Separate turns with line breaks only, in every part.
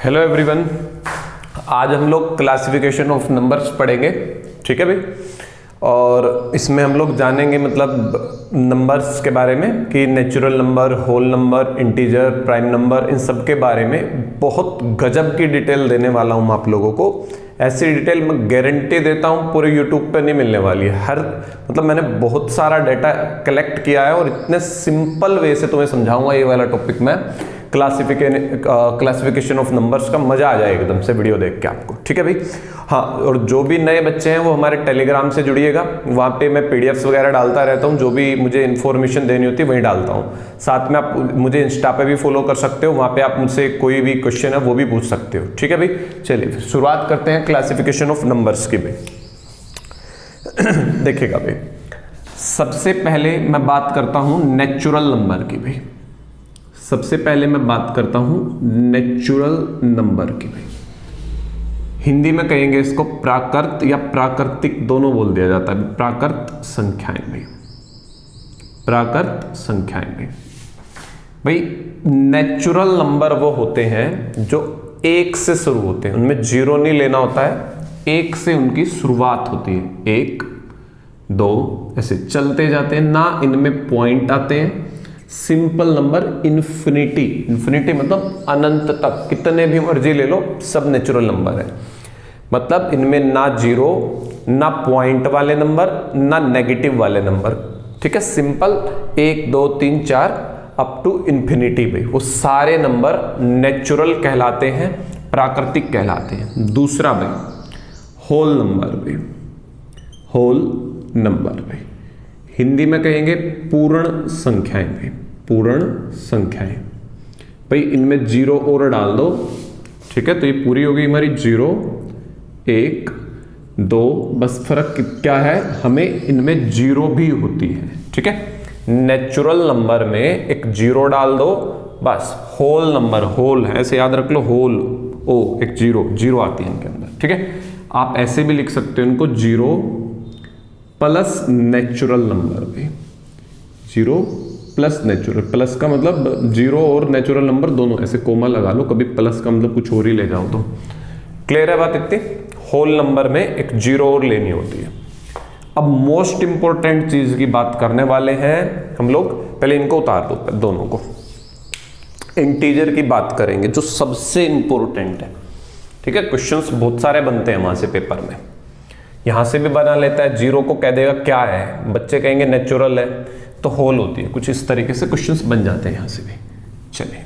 Hello everyone, आज हम लोग क्लासिफिकेशन ऑफ नंबर्स पढ़ेंगे। ठीक है भाई। और इसमें हम लोग जानेंगे मतलब नंबर्स के बारे में कि natural number, whole number, integer, prime number, इन सब के बारे में बहुत गजब की डिटेल देने वाला हूँ आप लोगों को। ऐसी डिटेल मैं गारंटी देता हूँ पूरे यूट्यूब पे नहीं मिलने वाली है। हर मतलब मैंने बहुत सारा डाटा कलेक्ट किया है और इतने सिंपल वे से तुम्हें समझाऊंगा ये वाला टॉपिक मैं। क्लासिफिकेशन ऑफ नंबर्स का मजा आ जाएगा एकदम से वीडियो देख के आपको। ठीक है भाई। हाँ, और जो भी नए बच्चे हैं वो हमारे टेलीग्राम से जुड़िएगा। वहाँ पे मैं पीडीएफ्स वगैरह डालता रहता हूँ, जो भी मुझे इन्फॉर्मेशन देनी होती है वही डालता हूँ। साथ में आप मुझे इंस्टा पे भी फॉलो कर सकते हो, वहाँ पे आप मुझसे कोई भी क्वेश्चन है वो भी पूछ सकते हो। ठीक है भाई। चलिए शुरुआत करते हैं क्लासिफिकेशन ऑफ नंबर्स की भाई। देखिएगा भाई, सबसे पहले मैं बात करता हूँ नेचुरल नंबर की भाई। सबसे पहले मैं बात करता हूं नेचुरल नंबर की भाई। हिंदी में कहेंगे इसको प्राकृत या प्राकृतिक, दोनों बोल दिया जाता है। प्राकृत संख्याएं भाई, प्राकृत संख्याएं भाई। भाई नेचुरल नंबर वो होते हैं जो एक से शुरू होते हैं, उनमें जीरो नहीं लेना होता है, एक से उनकी शुरुआत होती है। एक दो ऐसे चलते जाते हैं, ना इनमें पॉइंट आते हैं। सिंपल नंबर इन्फिनिटी, इन्फिनिटी मतलब अनंत तक, कितने भी मर्जी ले लो, सब नेचुरल नंबर है। मतलब इनमें ना जीरो, ना पॉइंट वाले नंबर, ना नेगेटिव वाले नंबर। ठीक है, सिंपल 1 2 3 4 अप टू इन्फिनिटी भाई, वो सारे नंबर नेचुरल कहलाते हैं, प्राकृतिक कहलाते हैं। दूसरा भाई होल नंबर भाई, होल नंबर भाई। हिंदी में कहेंगे पूर्ण संख्याएं भाई, पूर्ण संख्याएं भाई। इनमें जीरो और डाल दो, ठीक है, तो ये पूरी होगी हमारी 0 1 2। बस फर्क क्या है, हमें इनमें जीरो भी होती है। ठीक है, नेचुरल नंबर में एक जीरो डाल दो बस, होल नंबर, होल है ऐसे याद रख लो, होल ओ एक जीरो आती है इनके अंदर। ठीक है, आप ऐसे भी लिख सकते हो इनको, जीरो प्लस नेचुरल नंबर भी, जीरो प्लस नेचुरल। प्लस का मतलब जीरो और नेचुरल नंबर दोनों, ऐसे कोमा लगा लो, कभी प्लस का मतलब कुछ और ही ले जाओ तो। क्लियर है बात इतनी। होल नंबर में एक जीरो और लेनी होती है। अब मोस्ट इंपॉर्टेंट चीज की बात करने वाले हैं हम लोग। पहले इनको उतार दो दोनों को। इंटीजर की बात करेंगे जो सबसे इंपॉर्टेंट है। ठीक है, क्वेश्चंस बहुत सारे बनते हैं वहां से पेपर में, यहां से भी बना लेता है। जीरो को कह देगा क्या है, बच्चे कहेंगे नेचुरल है तो होल होती है, कुछ इस तरीके से क्वेश्चंस बन जाते हैं यहां से भी। चलिए,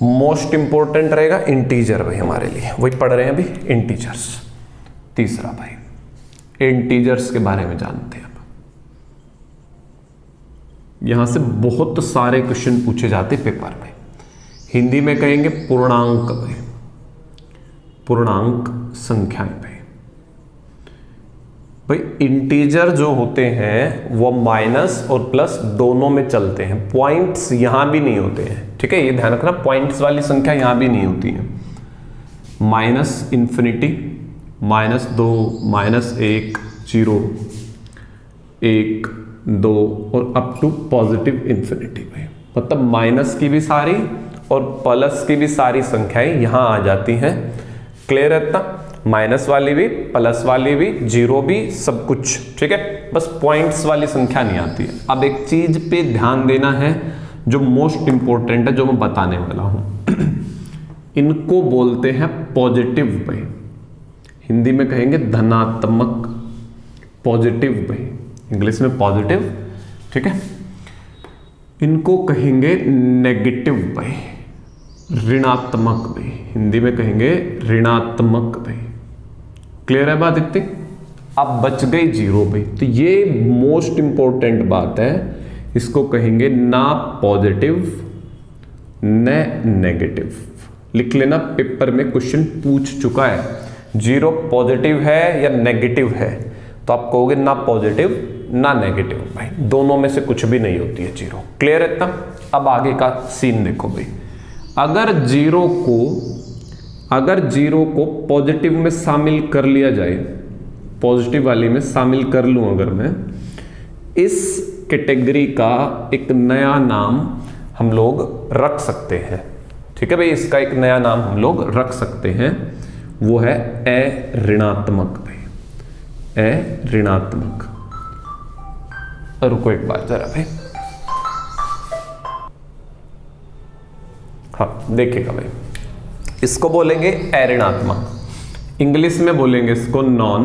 मोस्ट इंपॉर्टेंट रहेगा इंटीजर भाई हमारे लिए, वही पढ़ रहे हैं अभी, इंटीजर्स। तीसरा भाई इंटीजर्स के बारे में जानते हैं। अब यहां से बहुत सारे क्वेश्चन पूछे जाते हैं पेपर में। हिंदी में कहेंगे पूर्णांक भाई, पूर्णांक संख्याएं भाई। भाई इंटीजर जो होते हैं वो माइनस और प्लस दोनों में चलते हैं, पॉइंट्स यहां भी नहीं होते हैं। ठीक है, ये ध्यान रखना, पॉइंट्स वाली संख्या यहां भी नहीं होती है। माइनस इन्फिनिटी, -2, -1 0 1 2 और अप टू पॉजिटिव इन्फिनिटी भाई। मतलब माइनस की भी सारी और प्लस की भी सारी संख्याएं यहां आ जाती हैं। क्लियर है इतना, माइनस वाली भी, प्लस वाली भी, जीरो भी, सब कुछ। ठीक है, बस पॉइंट्स वाली संख्या नहीं आती है। अब एक चीज पे ध्यान देना है जो मोस्ट इंपॉर्टेंट है, जो मैं बताने वाला हूं। इनको बोलते हैं पॉजिटिव भाई। हिंदी में कहेंगे धनात्मक, पॉजिटिव भाई, इंग्लिश में पॉजिटिव। ठीक है, इनको कहेंगे नेगेटिव भाई, ऋणात्मक भाई। हिंदी में कहेंगे ऋणात्मक भाई। क्लियर है बात इतनी। अब बच गई जीरो भाई, तो ये मोस्ट इंपॉर्टेंट बात है। इसको कहेंगे ना पॉजिटिव न नेगेटिव। लिख लेना, पेपर में क्वेश्चन पूछ चुका है। जीरो पॉजिटिव है या नेगेटिव है, तो आप कहोगे ना पॉजिटिव ना नेगेटिव भाई, दोनों में से कुछ भी नहीं होती है जीरो। क्लियर है इतना। अब आगे का सीन देखो भाई, अगर जीरो को पॉजिटिव में शामिल कर लिया जाए, पॉजिटिव वाली में शामिल कर लूं अगर मैं, इस कैटेगरी का एक नया नाम हम लोग रख सकते हैं। ठीक है भाई, इसका एक नया नाम हम लोग रख सकते हैं, वो है अऋणात्मक भाई, अऋणात्मक। रुको एक बार जरा भाई, हाँ देखिएगा भाई, इसको बोलेंगे अऋणात्मक, इंग्लिश में बोलेंगे इसको नॉन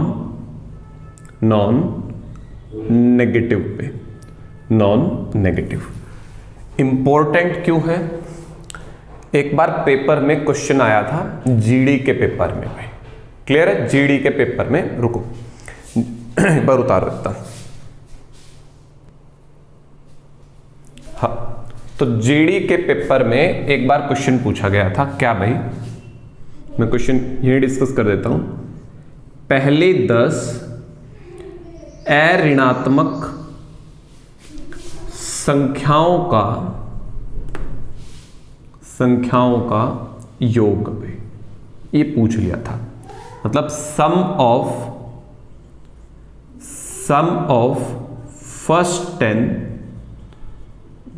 नेगेटिव पे, नॉन नेगेटिव। इंपॉर्टेंट क्यों है? एक बार पेपर में क्वेश्चन आया था, जीडी के पेपर में भाई, क्लियर है, जीडी के पेपर में, रुको एक बार उतार देता हूं, हाँ, तो जीडी के पेपर में एक बार क्वेश्चन पूछा गया था, क्या भाई, मैं क्वेश्चन यही डिस्कस कर देता हूं, पहले 10 अऋणात्मक संख्याओं का योग भाई, ये पूछ लिया था, मतलब sum of first 10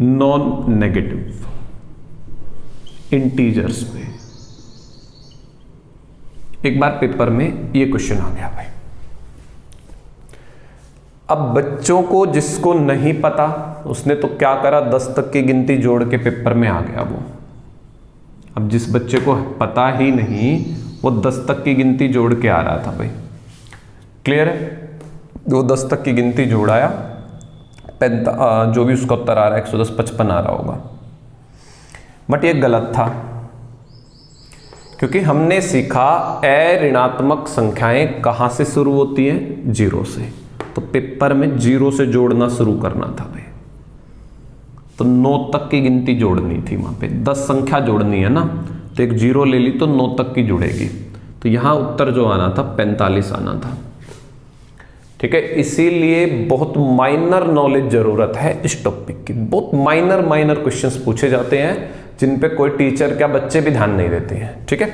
non negative integers पे। एक बार पेपर में ये क्वेश्चन आ गया भाई। अब बच्चों को जिसको नहीं पता उसने तो क्या करा, 10 तक की गिनती जोड़ के पेपर में आ गया वो। अब जिस बच्चे को पता ही नहीं वो 10 तक की गिनती जोड़ के आ रहा था भाई, क्लियर है, वो 10 तक की गिनती जोड़ाया, जो भी उसका उत्तर आ रहा है 110 55 आ रहा होगा, बट ये गलत था, क्योंकि हमने सीखा अऋणात्मक संख्याएं कहां से शुरू होती हैं, 0 से, तो पेपर में 0 से जोड़ना शुरू करना था भाई, तो 9 तक की गिनती जोड़नी थी, वहां पे 10 संख्या जोड़नी है ना, तो एक 0 ले ली तो 9 तक की जुड़ेगी, तो यहां उत्तर जो आना था 45 आना था, ठीक है। इसीलिए बहुत माइनर नॉलेज जरूरत है इस टॉपिक की, बहुत माइनर क्वेश्चंस पूछे जाते हैं जिन पे कोई टीचर क्या बच्चे भी ध्यान नहीं देते हैं, ठीक है।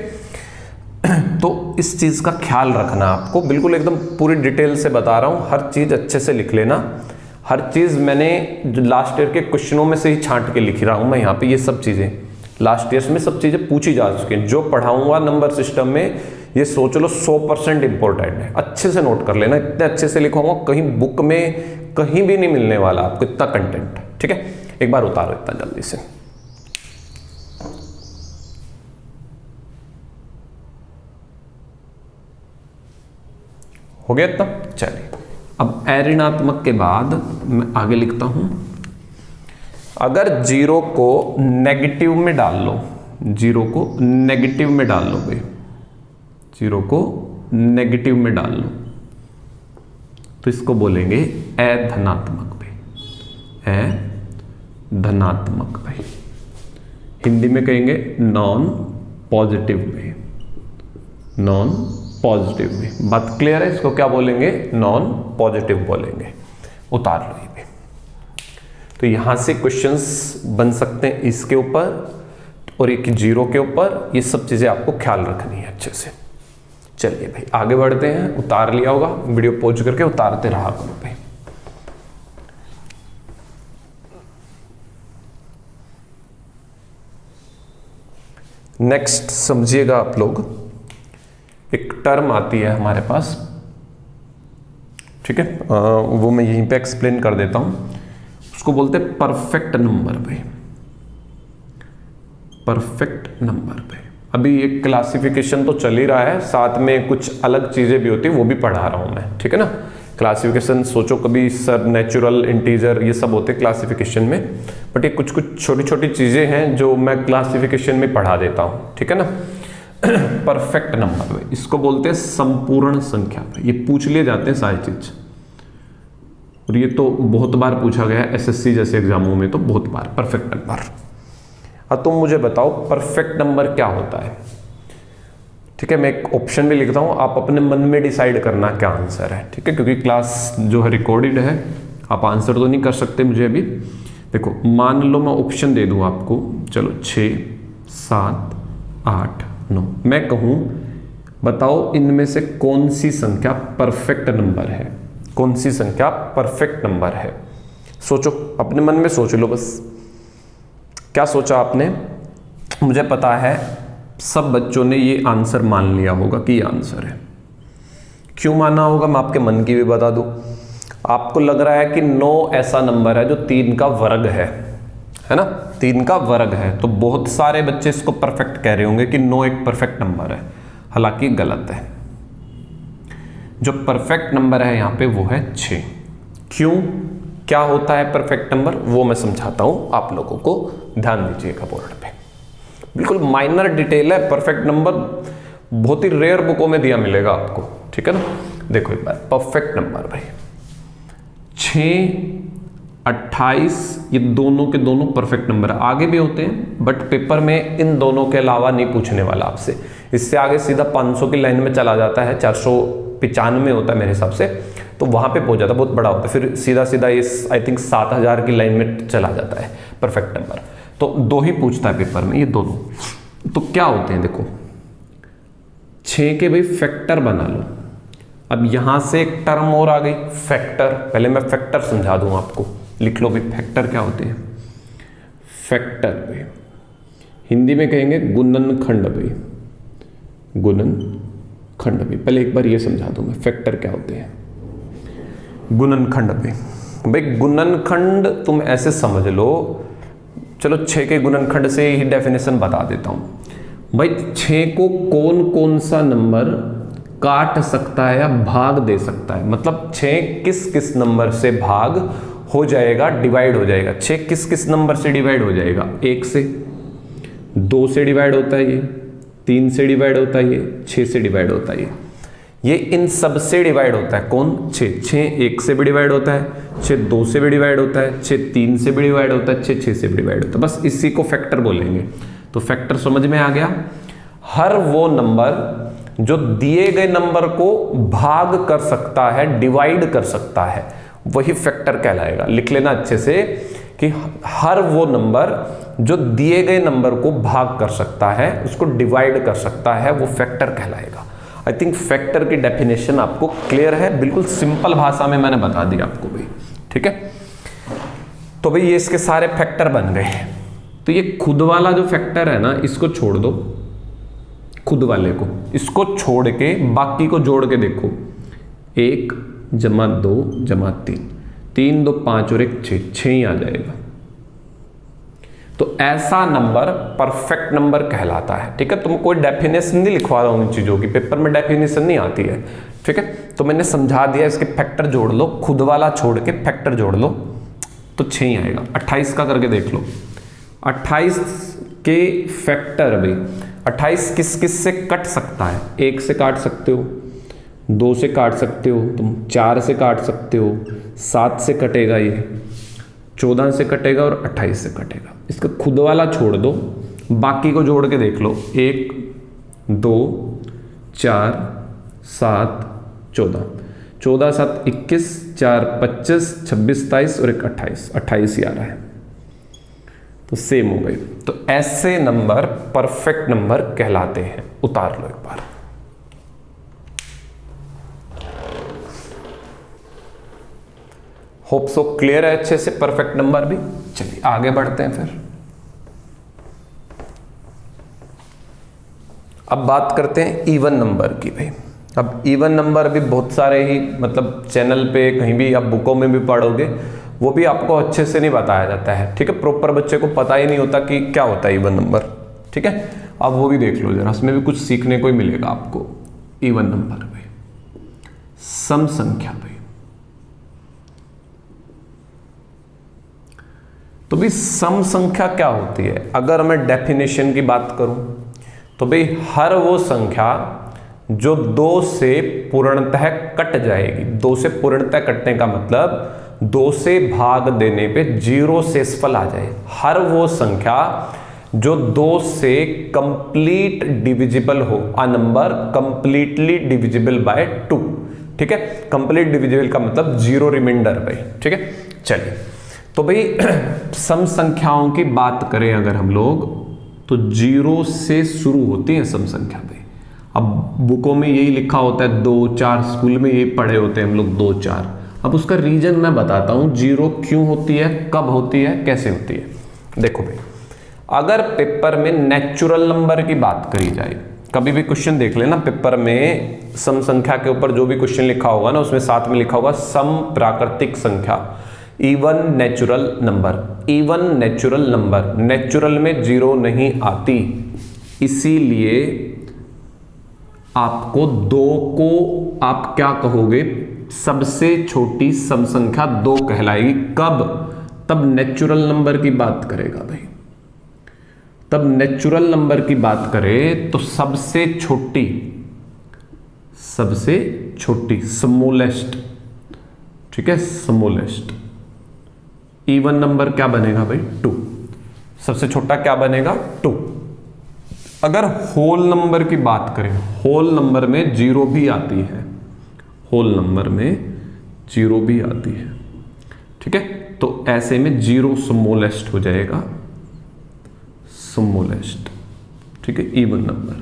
तो इस चीज का ख्याल रखना आपको, बिल्कुल एकदम पूरी डिटेल से बता रहा हूं, हर चीज अच्छे से लिख लेना, हर चीज मैंने जो लास्ट ईयर के क्वेश्चनों में से ही छांट के लिख रहा हूं मैं यहाँ पे, ये सब चीजें लास्ट ईयर में सब चीजें पूछी जा चुकी हैं, जो पढ़ाऊंगा नंबर सिस्टम में ये सोच लो 100% इंपॉर्टेंट है, अच्छे से नोट कर लेना, इतने अच्छे से लिखूंगा कहीं बुक में कहीं भी नहीं मिलने वाला आपको, इतना कंटेंट, ठीक है। एक बार उतारो इतना जल्दी से, हो गया इतना, चलिए अब अऋणात्मक के बाद मैं आगे लिखता हूं, अगर 0 को नेगेटिव में डाल लो, 0 को नेगेटिव में डाल लो भाई, 0 को नेगेटिव में डाल लो तो इसको बोलेंगे अधनात्मक भाई, अधनात्मक भाई, हिंदी में कहेंगे नॉन पॉजिटिव भाई, नॉन पॉजिटिव भी, बात क्लियर है, इसको क्या बोलेंगे, नॉन पॉजिटिव बोलेंगे, उतार लो ये भी। तो यहां से क्वेश्चंस बन सकते हैं इसके ऊपर और एक 0 के ऊपर, ये सब चीजें आपको ख्याल रखनी है अच्छे से। चलिए भाई आगे बढ़ते हैं, उतार लिया होगा, वीडियो पॉज करके उतारते रहा करो भाई। नेक्स्ट समझिएगा आप लोग, एक टर्म आती है हमारे पास, ठीक है, वो मैं यहीं पे एक्सप्लेन कर देता हूं, उसको बोलते हैं परफेक्ट नंबर भाई, परफेक्ट नंबर भाई। अभी एक क्लासिफिकेशन तो चल ही रहा है, साथ में कुछ अलग चीजें भी होती है, वो भी पढ़ा रहा हूं मैं, ठीक है ना। क्लासिफिकेशन सोचो कभी सर नेचुरल इंटीजर ये सब होते क्लासिफिकेशन में, बट ये कुछ छोटी छोटी चीजें हैं जो मैं क्लासिफिकेशन में पढ़ा देता हूं, ठीक है ना। परफेक्ट नंबर भाई, इसको बोलते हैं संपूर्ण संख्या भाई, ये पूछ लिए जाते हैं सारी चीज, और ये तो बहुत बार पूछा गया है एसएससी जैसे एग्जामों में, तो बहुत बार परफेक्ट नंबर। अब तुम मुझे बताओ परफेक्ट नंबर क्या होता है, ठीक है। मैं एक ऑप्शन भी लिखता हूं, आप अपने मन में डिसाइड करना क्या आंसर है, ठीक है, क्योंकि क्लास जो है रिकॉर्डेड है, आप आंसर तो नहीं कर सकते मुझे अभी। देखो मान लो मैं ऑप्शन दे दूं आपको, चलो 6 7 8 9, मैं कहूं बताओ इनमें से कौन सी संख्या परफेक्ट नंबर है, कौन सी संख्या परफेक्ट नंबर है। सोचो अपने मन में सोच लो बस, क्या सोचा आपने, मुझे पता है सब बच्चों ने ये आंसर मान लिया होगा कि ये आंसर है। क्यों माना होगा मैं आपके मन की भी बता दूं। आपको लग रहा है कि 9 ऐसा नंबर है जो 3 का वर्ग है ना, 3 का वर्ग है। तो बहुत सारे बच्चे इसको परफेक्ट कह रहे होंगे कि 9 एक परफेक्ट नंबर है, हालांकि गलत है। जो परफेक्ट नंबर है यहां पे वो है 6। क्यों, क्या होता है परफेक्ट नंबर, वो मैं समझाता हूं आप लोगों को, ध्यान दीजिएगा बोर्ड पे। बिल्कुल माइनर डिटेल है, परफेक्ट नंबर बहुत ही रेयर बुकों में दिया मिलेगा आपको, ठीक है ना। देखो एक बार परफेक्ट नंबर भाई 6, 28 ये दोनों के दोनों परफेक्ट नंबर है। आगे भी होते हैं बट पेपर में इन दोनों के अलावा नहीं पूछने वाला आपसे। इससे आगे सीधा 500 की लाइन में चला जाता है, 495 होता है मेरे हिसाब से, तो वहां पे पहुंच जाता है, बहुत बड़ा होता है। फिर सीधा सीधा ये आई थिंक 7000 की लाइन में चला जाता है परफेक्ट नंबर। तो 2 ही पूछता है पेपर में, ये दोनों। तो क्या होते हैं देखो, 6 के भाई फैक्टर बना लो। अब यहां से एक टर्म और आ गई फैक्टर। पहले मैं फैक्टर समझा दूं आपको, लिख लो भी फैक्टर क्या होते हैं। फैक्टर भाई हिंदी में कहेंगे गुणनखंड भाई, गुणनखंड भाई। पहले एक बार ये समझा दूं मैं फैक्टर क्या होते हैं। गुणनखंड भाई गुणनखंड तुम ऐसे समझ लो, चलो 6 के गुणनखंड से ही डेफिनेशन बता देता हूं भाई। 6 को कौन कौन सा नंबर काट सकता है या भाग दे सकता है, मतलब 6 किस किस नंबर से भाग हो जाएगा, डिवाइड हो जाएगा। 6 किस किस नंबर से डिवाइड हो जाएगा, 1 से, 2 से डिवाइड होता है ये, 3 से डिवाइड होता है ये, 6 से डिवाइड होता है ये इन सब से डिवाइड होता है। कौन, 6 1 से भी डिवाइड होता है, 6 2 से भी डिवाइड होता है, 6 3 से भी डिवाइड होता है, 6 से भी डिवाइड होता है। बस इसी को फैक्टर बोलेंगे। तो फैक्टर समझ में आ गया, हर वो नंबर जो दिए गए नंबर को भाग कर सकता है, डिवाइड कर सकता है, वही फैक्टर कहलाएगा। लिख लेना अच्छे से कि हर वो नंबर जो दिए गए नंबर को भाग कर सकता है, उसको डिवाइड कर सकता है, वो फैक्टर कहलाएगा। आई थिंक फैक्टर की डेफिनेशन आपको क्लियर है, बिल्कुल सिंपल भाषा में मैंने बता दिया आपको भाई, ठीक है। तो भाई ये इसके सारे फैक्टर बन गए। तो ये खुद वाला जो फैक्टर है ना, इसको छोड़ दो, खुद वाले को, इसको छोड़ के बाकी को जोड़ के देखो। 1 जमा 2 जमा 3, 3 2 5 और 1 6 ही आ जाएगा। तो ऐसा नंबर परफेक्ट नंबर कहलाता है, ठीक है। तुम कोई डेफिनेशन नहीं लिखवा रहा हूं इन चीजों की, पेपर में डेफिनेशन नहीं आती है, ठीक है। तो मैंने समझा दिया, इसके फैक्टर जोड़ लो, खुद वाला छोड़ के फैक्टर जोड़ लो तो 6 ही आएगा। 28 का करके देख लो, 28 के फैक्टर भी 28 किस किस से कट सकता है, 1 से काट सकते हो, 2 से काट सकते हो, तुम 4 से काट सकते हो, 7 से कटेगा, ये 14 से कटेगा और 28 से कटेगा। इसका खुद वाला छोड़ दो, बाकी को जोड़ के देख लो। 1 2 4 7 14, 14 7 21, 4 25, 26 27 और 1 28, 28 ही आ रहा है। तो सेम हो गई। तो ऐसे नंबर परफेक्ट नंबर कहलाते हैं। उतार लो एक बार। होप सो क्लियर है अच्छे से परफेक्ट नंबर भी। चलिए आगे बढ़ते हैं फिर। अब बात करते हैं इवन नंबर की भाई। अब इवन नंबर भी बहुत सारे ही, मतलब चैनल पे कहीं भी आप बुकों में भी पढ़ोगे, वो भी आपको अच्छे से नहीं बताया जाता है, ठीक है। प्रॉपर बच्चे को पता ही नहीं होता कि क्या होता है इवन नंबर, ठीक है। अब वो भी देख लो जरा, उसमें भी कुछ सीखने को ही मिलेगा आपको। इवन नंबर भाई, सम संख्या भाई। तो भाई सम संख्या क्या होती है, अगर मैं डेफिनेशन की बात करूं तो भाई हर वो संख्या जो 2 से पूर्णतः कट जाएगी। 2 से पूर्णतः कटने का मतलब 2 से भाग देने पे 0 शेषफल आ जाए। हर वो संख्या जो 2 से कंप्लीट डिविजिबल हो, a number completely divisible by 2, ठीक है। कंप्लीट डिविजिबल का मतलब 0 रिमाइंडर भाई, ठीक है। चलिए तो भाई सम संख्याओं की बात करें अगर हम लोग, तो 0 से शुरू होती है सम संख्या भाई। अब बुकों में यही लिखा होता है 2 4, स्कूल में यही पढ़े होते हैं हम लोग 2 4। अब उसका रीजन मैं बताता हूं, 0 क्यों होती है, कब होती है, कैसे होती है। देखो भाई, अगर पेपर में नेचुरल नंबर की बात करी जाए, कभी भी क्वेश्चन देख लेना पेपर में, सम संख्या के ऊपर जो भी क्वेश्चन लिखा होगा ना उसमें साथ में लिखा होगा सम प्राकृतिक संख्या, even natural number. Even natural number, natural में जीरो नहीं आती, इसीलिए आपको दो को आप क्या कहोगे, सबसे छोटी सम संख्या दो कहलाएगी। कब? तब नेचुरल नंबर की बात करेगा भाई, तब नेचुरल नंबर की बात करें तो सबसे छोटी स्मॉलेस्ट, ठीक है, स्मॉलेस्ट। इवन नंबर क्या बनेगा भाई? 2। सबसे छोटा क्या बनेगा? 2। अगर होल नंबर की बात करें, होल नंबर में जीरो भी आती है, होल नंबर में जीरो भी आती है, ठीक है, तो ऐसे में जीरो स्मॉलेस्ट हो जाएगा, स्मॉलेस्ट, ठीक है, इवन नंबर।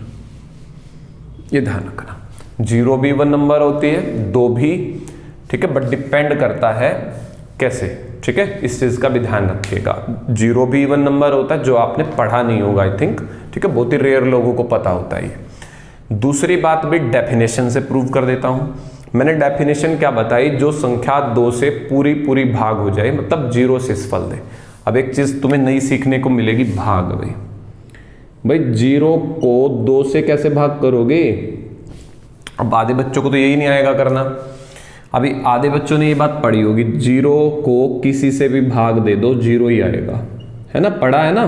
ये ध्यान रखना, जीरो भी इवन नंबर होती है, दो भी, ठीक है, बट डिपेंड करता है कैसे, ठीक है, इस चीज का भी ध्यान रखिएगा। जीरो भी इवन नंबर होता है, जो आपने पढ़ा नहीं होगा आई थिंक, ठीक है, बहुत ही रेयर लोगों को पता होता है। दूसरी बात भी डेफिनेशन से प्रूव कर देता हूं। मैंने डेफिनेशन क्या बताई? जो संख्या दो से पूरी भाग हो जाए, मतलब जीरो से फल दे। अब एक चीज तुम्हें नई सीखने को मिलेगी, भाग। भाई जीरो को दो से कैसे भाग करोगे? अब आधे बच्चों को तो यही नहीं आएगा करना। अभी आधे बच्चों ने ये बात पढ़ी होगी, जीरो को किसी से भी भाग दे दो जीरो ही आएगा, है ना, पढ़ा है ना।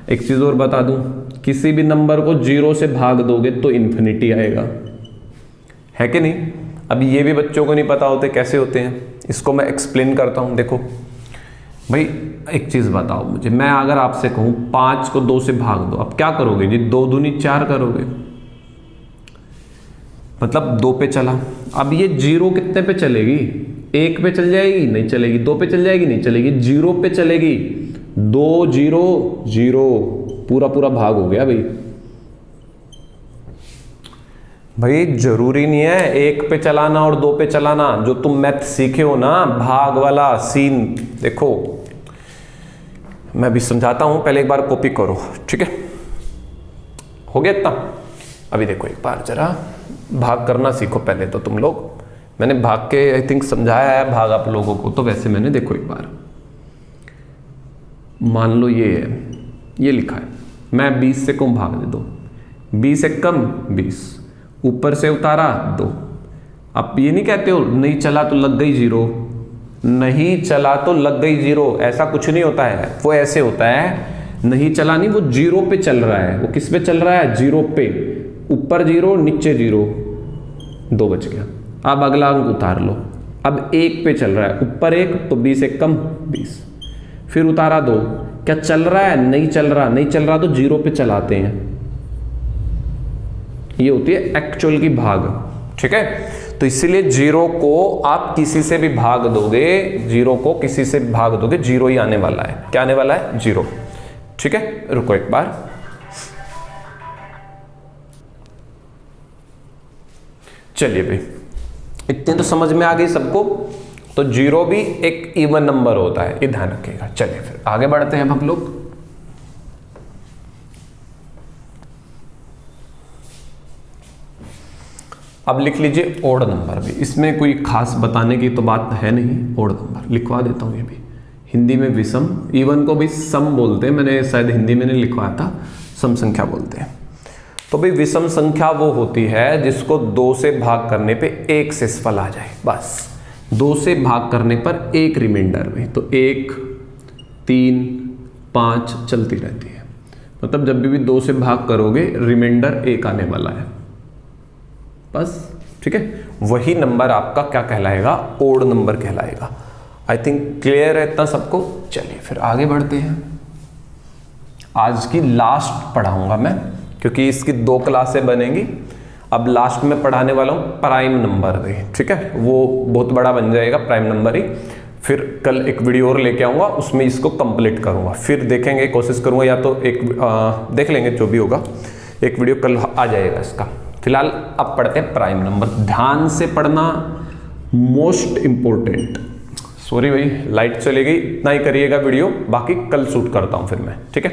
एक चीज और बता दूं, किसी भी नंबर को जीरो से भाग दोगे तो इन्फिनिटी आएगा, है कि नहीं? अब ये भी बच्चों को नहीं पता होते कैसे होते हैं, इसको मैं एक्सप्लेन करता हूं। देखो भाई एक चीज बताओ मुझे, मैं अगर आपसे कहूं 5 को 2 से भाग दो, अब क्या करोगे जी? 2 दूनी 4 करोगे, मतलब 2 पे चला। अब ये जीरो कितने पे चलेगी? 1 पे चल जाएगी? नहीं चलेगी। 2 पे चल जाएगी? नहीं चलेगी। 0 पे चलेगी। 2 0 0, पूरा भाग हो गया भाई। भाई जरूरी नहीं है 1 पे चलाना और 2 पे चलाना। जो तुम मैथ सीखे हो ना, भाग वाला सीन, देखो मैं भी समझाता हूं, पहले एक बार कॉपी करो, ठीक है? हो गया इतना? अभी देखो एक बार जरा भाग करना सीखो पहले तो तुम लोग। मैंने भाग के आई थिंक समझाया है भाग आप लोगों को, तो वैसे मैंने देखो एक बार, मान लो ये है, ये लिखा है, मैं 20 से कम भाग दे दो, 20 से कम 20, ऊपर से उतारा 2। अब ये नहीं कहते हो नहीं चला तो लग गई 0, नहीं चला तो लग गई 0, ऐसा कुछ नहीं होता है। वो ऐसे होता है, नहीं चला नहीं, वो 0 पे चल रहा है। वो किस पे चल रहा है? 0 पे, ऊपर 0 नीचे 0, 2 बच गया। अब अगला अंक उतार लो, अब 1 पे चल रहा है, ऊपर 1 तो 20 से कम 20, फिर उतारा 2, क्या चल रहा है? नहीं चल रहा, नहीं चल रहा तो 0 पे चलाते हैं। ये होती है एक्चुअल की भाग, ठीक है? तो इसीलिए 0 को आप किसी से भी भाग दोगे, 0 को किसी से भी भाग दोगे, 0 ही आने वाला है। क्या आने वाला है? 0, ठीक है? रुको एक बार, चलिए भाई इतने तो समझ में आ गई सबको। तो 0 भी एक इवन नंबर होता है, ये ध्यान रखिएगा। चलिए फिर आगे बढ़ते हैं हम लोग। अब लिख लीजिए ओड नंबर भी। इसमें कोई खास बताने की तो बात है नहीं, ओड नंबर लिखवा देता हूं। ये भी हिंदी में विषम, इवन को भी सम बोलते हैं, मैंने शायद हिंदी में नहीं लिखवाया था, सम संख्या बोलते हैं। तो भाई विषम संख्या वो होती है जिसको 2 से भाग करने पे 1 शेषफल आ जाए, बस 2 से भाग करने पर 1 रिमाइंडर में। तो 1 3 5 चलती रहती है, मतलब जब भी 2 से भाग करोगे रिमाइंडर 1 आने वाला है, बस, ठीक है? वही नंबर आपका क्या कहलाएगा? ओड नंबर कहलाएगा। आई थिंक क्लियर है इतना सबको। चलिए फिर आगे बढ़ते हैं। आज की लास्ट पढ़ाऊंगा मैं, क्योंकि इसकी 2 क्लासें बनेंगी। अब लास्ट में पढ़ाने वाला हूं प्राइम नंबर भी, ठीक है? वो बहुत बड़ा बन जाएगा प्राइम नंबर ही। फिर कल एक वीडियो और लेके आऊंगा, उसमें इसको कंप्लीट करूंगा। फिर देखेंगे, कोशिश करूंगा, या तो एक देख लेंगे जो भी होगा, एक वीडियो कल आ जाएगा इसका। फिलहाल अब पढ़ते हैं प्राइम नंबर। ध्यान से पढ़ना, मोस्ट इंपोर्टेंट। सॉरी भाई लाइट चली गई, इतना ही करिएगा वीडियो, बाकी कल शूट करता हूं फिर मैं, ठीक है?